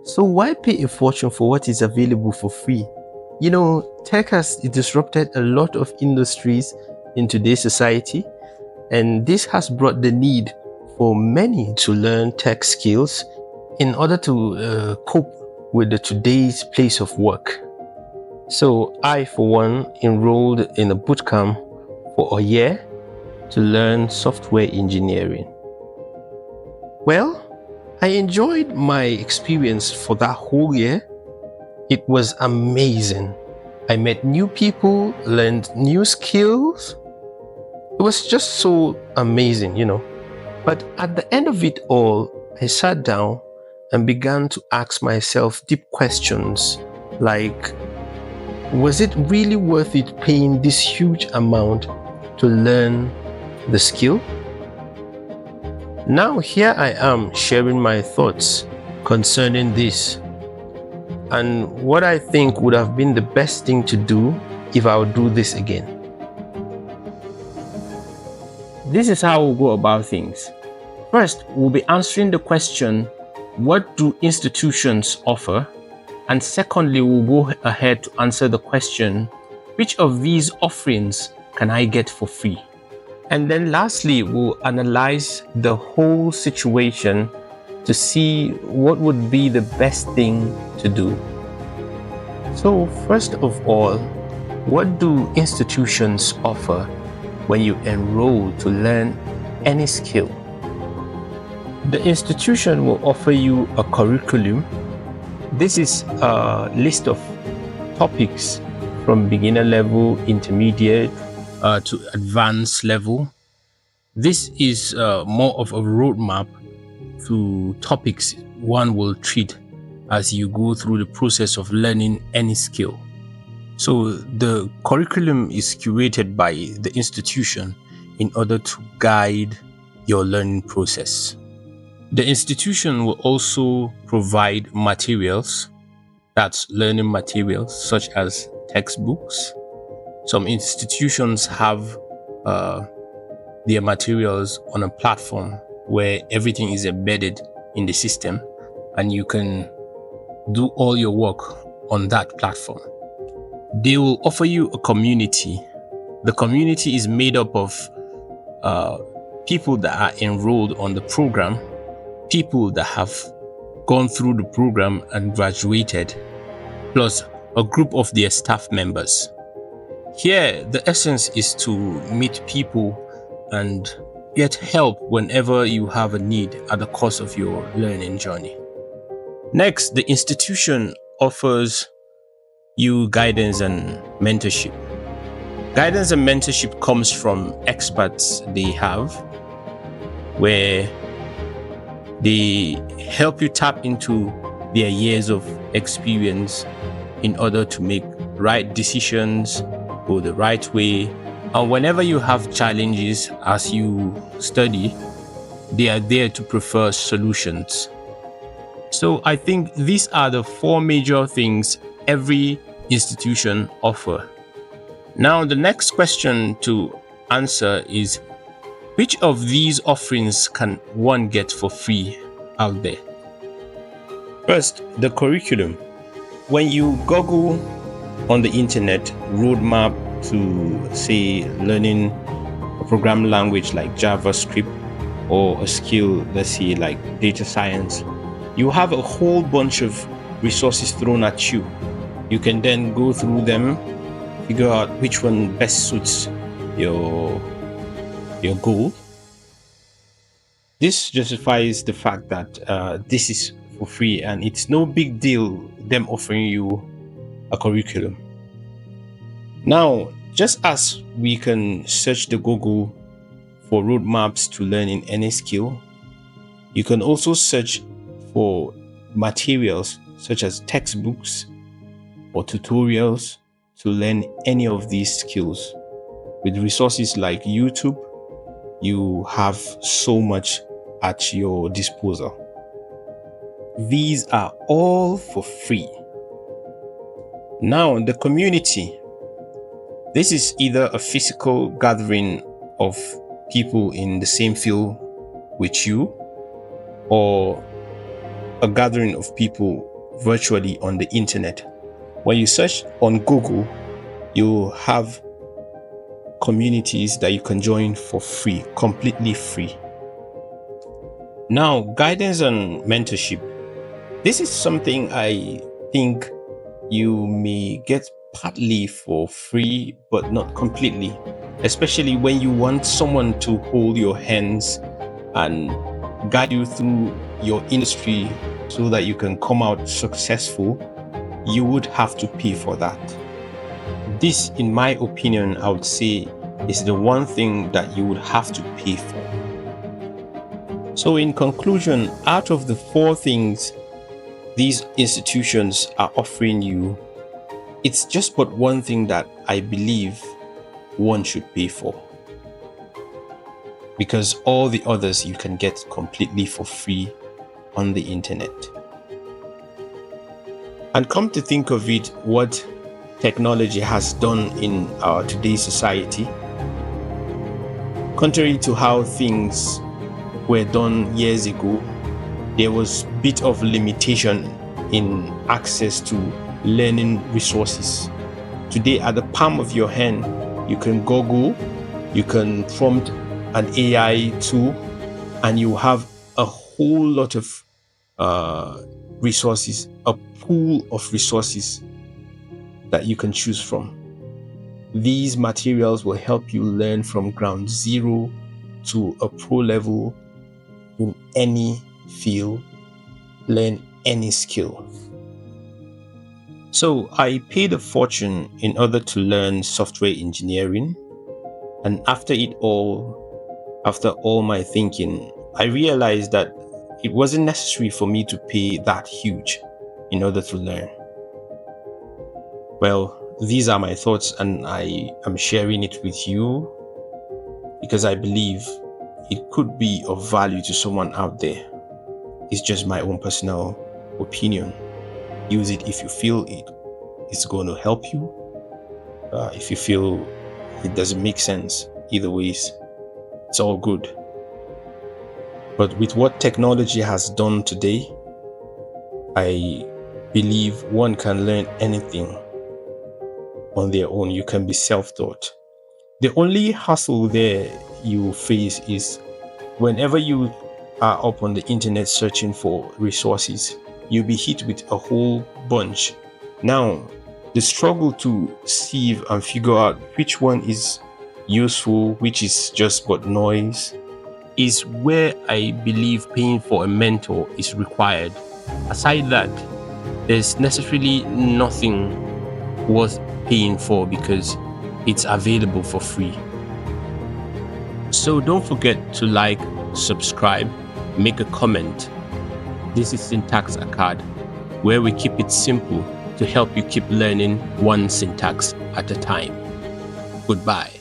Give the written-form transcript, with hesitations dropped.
So why pay a fortune for what is available for free? Tech has disrupted a lot of industries in today's society, and this has brought the need for many to learn tech skills in order to cope with today's place of work. So I, for one, enrolled in a bootcamp for a year to learn software engineering. Well, I enjoyed my experience for that whole year. It was amazing. I met new people, learned new skills. It was just so amazing. But at the end of it all, I sat down and began to ask myself deep questions like, was it really worth it paying this huge amount to learn the skill? Now here I am sharing my thoughts concerning this and what I think would have been the best thing to do if I would do this again. This is how we'll go about things. First, we'll be answering the question, what do institutions offer? And secondly, we'll go ahead to answer the question, which of these offerings can I get for free? And then lastly, we'll analyze the whole situation to see what would be the best thing to do. So first of all, what do institutions offer when you enroll to learn any skill? The institution will offer you a curriculum. This is a list of topics from beginner level, intermediate, to advanced level. This is more of a roadmap to topics one will treat as you go through the process of learning any skill. So the curriculum is curated by the institution in order to guide your learning process. The institution will also provide materials, that's learning materials such as textbooks. Some institutions have their materials on a platform where everything is embedded in the system and you can do all your work on that platform. They will offer you a community. The community is made up of people that are enrolled on the program, people that have gone through the program and graduated, plus a group of their staff members. Here, the essence is to meet people and get help whenever you have a need at the course of your learning journey. Next, the institution offers you guidance and mentorship. Guidance and mentorship comes from experts they have, where they help you tap into their years of experience in order to make right decisions, go the right way. And whenever you have challenges as you study, they are there to prefer solutions. So I think these are the four major things every institution offer. Now, the next question to answer is, which of these offerings can one get for free out there? First, the curriculum. When you Google on the internet roadmap to, say, learning a programming language like JavaScript or a skill, let's say, like data science, you have a whole bunch of resources thrown at you. You can then go through them, figure out which one best suits your goal. This justifies the fact that this is for free and it's no big deal them offering you a curriculum. Now, just as we can search the Google for roadmaps to learning any skill, you can also search for materials such as textbooks or tutorials to learn any of these skills. With resources like YouTube, you have so much at your disposal. These are all for free. Now, the community. This is either a physical gathering of people in the same field with you, or a gathering of people virtually on the internet. When you search on Google, you have communities that you can join for free, completely free. Now, guidance and mentorship. This is something I think you may get partly for free, but not completely, especially when you want someone to hold your hands and guide you through your industry so that you can come out successful. You would have to pay for that. This, in my opinion, I would say is the one thing that you would have to pay for. So in conclusion, out of the 4 things these institutions are offering you, it's just but one thing that I believe one should pay for, because all the others you can get completely for free on the internet. And come to think of it, what technology has done in our today's society, contrary to how things were done years ago, there was a bit of limitation in access to learning resources. Today, at the palm of your hand, you can Google, you can prompt an AI tool, and you have a whole lot of resources, a pool of resources that you can choose from. These materials will help you learn from ground zero to a pro level in any field, learn any skill. So I paid a fortune in order to learn software engineering, and after all my thinking, I realized that it wasn't necessary for me to pay that huge in order to learn. Well, these are my thoughts, and I am sharing it with you because I believe it could be of value to someone out there. It's just my own personal opinion. Use it if you feel it's going to help you. If you feel it doesn't make sense, either ways, it's all good. But with what technology has done today, I believe one can learn anything on their own. You can be self-taught. The only hassle there you face is whenever you are up on the internet searching for resources, you'll be hit with a whole bunch. Now, the struggle to sieve and figure out which one is useful, which is just but noise, is where I believe paying for a mentor is required. Aside that, there's necessarily nothing worth paying for because it's available for free. So don't forget to like, subscribe, make a comment. This is Syntax Acad, where we keep it simple to help you keep learning one syntax at a time. Goodbye.